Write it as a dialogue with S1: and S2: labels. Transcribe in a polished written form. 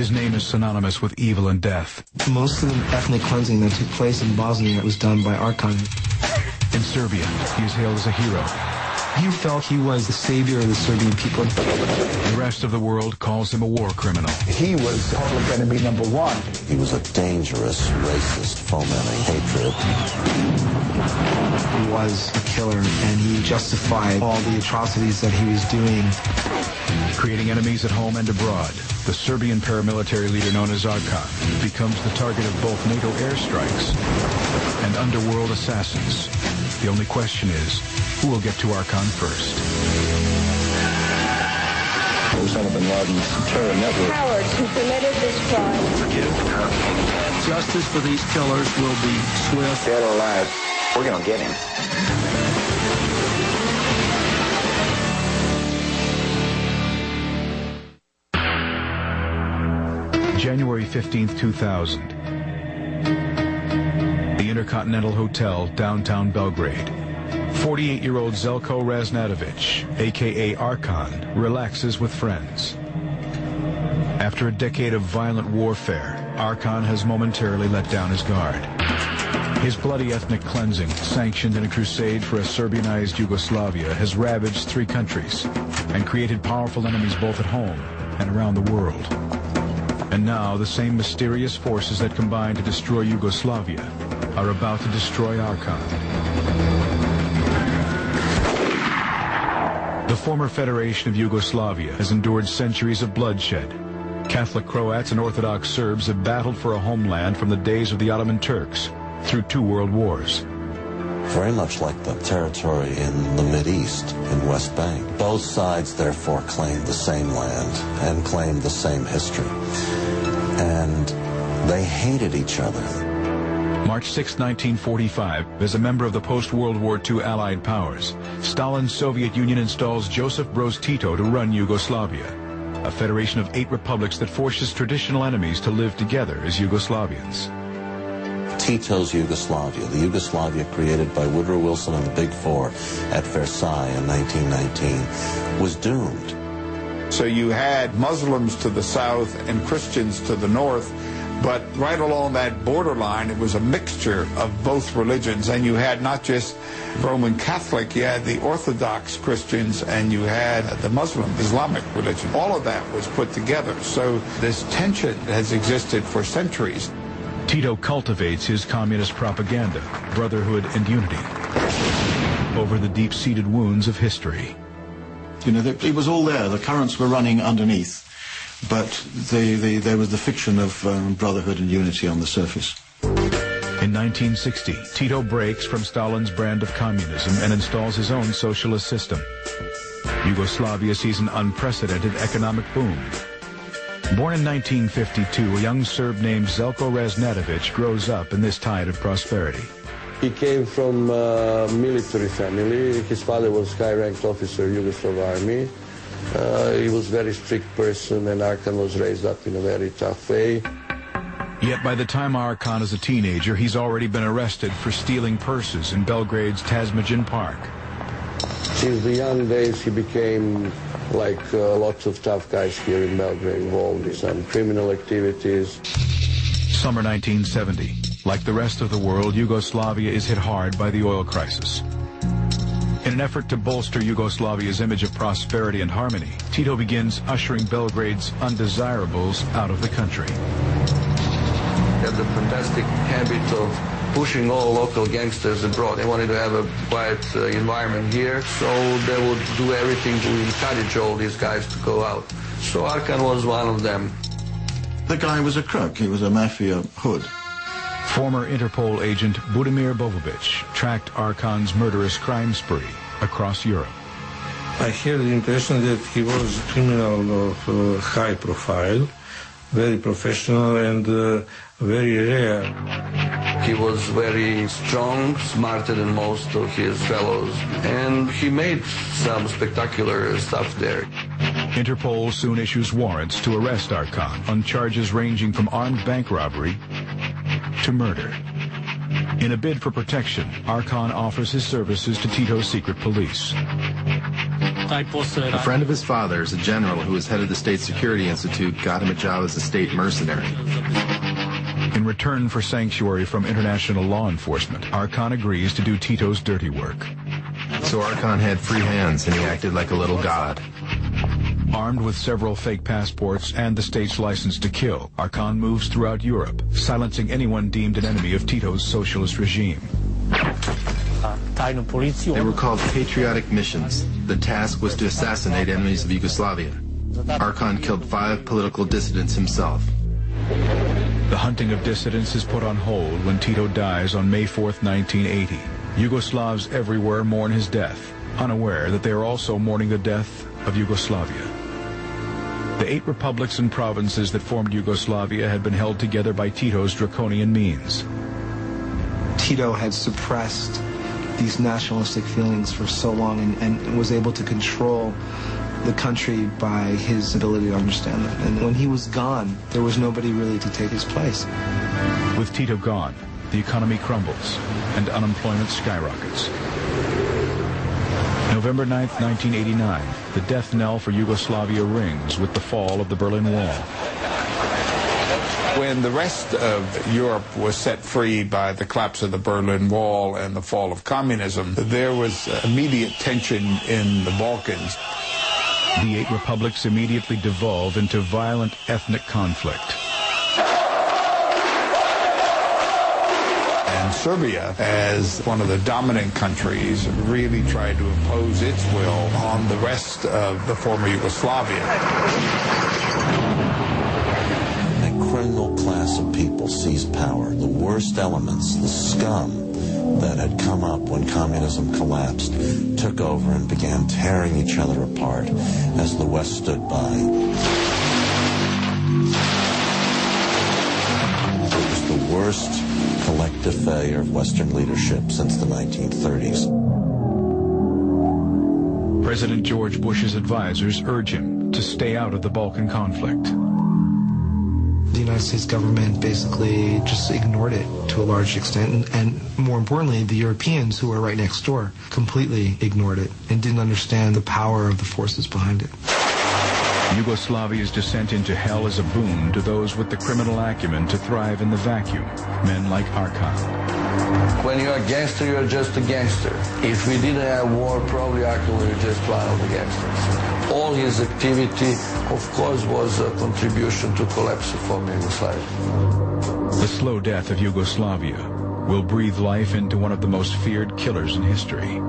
S1: His name is synonymous with evil and death.
S2: Most of the ethnic cleansing that took place in Bosnia was done by Arkan.
S1: In Serbia, he is hailed as a hero.
S2: He felt he was the savior of the Serbian people.
S1: The rest of the world calls him a war criminal.
S3: He was public enemy number one.
S4: He was a dangerous racist, fomenting hatred.
S2: He was a killer, and he justified all the atrocities that he was doing.
S1: Creating enemies at home and abroad, the Serbian paramilitary leader known as Arkan becomes the target of both NATO airstrikes and underworld assassins. The only question is, who will get to Arkan first?
S3: Osama bin Laden's terror network.
S5: Cowards who committed this crime.
S6: Justice for these killers will be swift.
S3: Dead or alive, we're going to get him.
S1: January 15th, 2000. The Intercontinental Hotel, downtown Belgrade. 48-year-old Željko Raznatović, a.k.a. Arkan, relaxes with friends. After a decade of violent warfare, Arkan has momentarily let down his guard. His bloody ethnic cleansing, sanctioned in a crusade for a Serbianized Yugoslavia, has ravaged 3 countries and created powerful enemies both at home and around the world. And now, the same mysterious forces that combined to destroy Yugoslavia are about to destroy Arkan. The former Federation of Yugoslavia has endured centuries of bloodshed. Catholic Croats and Orthodox Serbs have battled for a homeland from the days of the Ottoman Turks through 2 world wars.
S4: Very much like the territory in the Mideast, in West Bank. Both sides, therefore, claimed the same land and claimed the same history. And they hated each other.
S1: March 6, 1945, as a member of the post-World War II Allied powers, Stalin's Soviet Union installs Josip Broz Tito to run Yugoslavia, a federation of 8 republics that forces traditional enemies to live together as Yugoslavians.
S4: Tito's Yugoslavia, the Yugoslavia created by Woodrow Wilson and the Big Four at Versailles in 1919, was doomed.
S7: So you had Muslims to the south and Christians to the north, but right along that borderline, it was a mixture of both religions, and you had not just Roman Catholic, you had the Orthodox Christians, and you had the Muslim Islamic religion. All of that was put together, so this tension has existed for centuries.
S1: Tito cultivates his communist propaganda, brotherhood and unity, over the deep-seated wounds of history.
S8: You know, it was all there. The currents were running underneath, but there was the fiction of brotherhood and unity on the surface.
S1: In 1960, Tito breaks from Stalin's brand of communism and installs his own socialist system. Yugoslavia sees an unprecedented economic boom. Born in 1952, a young Serb named Željko Raznatović grows up in this tide of prosperity.
S9: He came from a military family. His father was high-ranked officer in the Yugoslav army. He was a very strict person, and Arkan was raised up in a very tough way.
S1: Yet by the time Arkan is a teenager, he's already been arrested for stealing purses in Belgrade's Tasmajan Park.
S9: Since the young days, he became, like lots of tough guys here in Belgrade, involved in some criminal activities.
S1: Summer 1970. Like the rest of the world, Yugoslavia is hit hard by the oil crisis. In an effort to bolster Yugoslavia's image of prosperity and harmony, Tito begins ushering Belgrade's undesirables out of the country.
S9: He had the fantastic habit of pushing all local gangsters abroad. They wanted to have a quiet environment here, so they would do everything to encourage all these guys to go out. So Arkan was one of them.
S8: The guy was a crook. He was a mafia hood.
S1: Former Interpol agent Budimir Bovovic tracked Arkan's murderous crime spree across Europe.
S10: I had the impression that he was a criminal of high profile, very professional and very rare.
S9: He was very strong, smarter than most of his fellows, and he made some spectacular stuff there.
S1: Interpol soon issues warrants to arrest Arkan on charges ranging from armed bank robbery to murder. In a bid for protection, Arkan offers his services to Tito's secret police.
S11: A friend of his father's, a general who was head of the State Security Institute, got him a job as a state mercenary.
S1: In return for sanctuary from international law enforcement, Arkan agrees to do Tito's dirty work.
S11: So Arkan had free hands and he acted like a little god.
S1: Armed with several fake passports and the state's license to kill, Arkan moves throughout Europe, silencing anyone deemed an enemy of Tito's socialist regime.
S11: They were called patriotic missions. The task was to assassinate enemies of Yugoslavia. Arkan killed 5 political dissidents himself.
S1: The hunting of dissidents is put on hold when Tito dies on May 4th, 1980. Yugoslavs everywhere mourn his death, unaware that they are also mourning the death of Yugoslavia. The 8 republics and provinces that formed Yugoslavia had been held together by Tito's draconian means.
S2: Tito had suppressed these nationalistic feelings for so long and was able to control the country by his ability to understand them. And when he was gone, there was nobody really to take his place.
S1: With Tito gone, the economy crumbles and unemployment skyrockets. November 9th, 1989, the death knell for Yugoslavia rings with the fall of the Berlin Wall.
S7: When the rest of Europe was set free by the collapse of the Berlin Wall and the fall of communism, there was immediate tension in the Balkans.
S1: The 8 republics immediately devolve into violent ethnic conflict.
S7: And Serbia, as one of the dominant countries, really tried to impose its will on the rest of the former Yugoslavia.
S4: A criminal class of people seized power. The worst elements, the scum that had come up when communism collapsed, took over and began tearing each other apart as the West stood by. It was the worst collective failure of Western leadership since the 1930s.
S1: President George Bush's advisors urge him to stay out of the Balkan conflict.
S2: The United States government basically just ignored it to a large extent, and more importantly, the Europeans, who were right next door, completely ignored it and didn't understand the power of the forces behind it.
S1: Yugoslavia's descent into hell is a boon to those with the criminal acumen to thrive in the vacuum, men like Arkan.
S9: When you're a gangster, you're just a gangster. If we didn't have war, probably Arkan would be just one of the gangsters. All his activity, of course, was a contribution to collapse of former Yugoslavia.
S1: The slow death of Yugoslavia will breathe life into one of the most feared killers in history.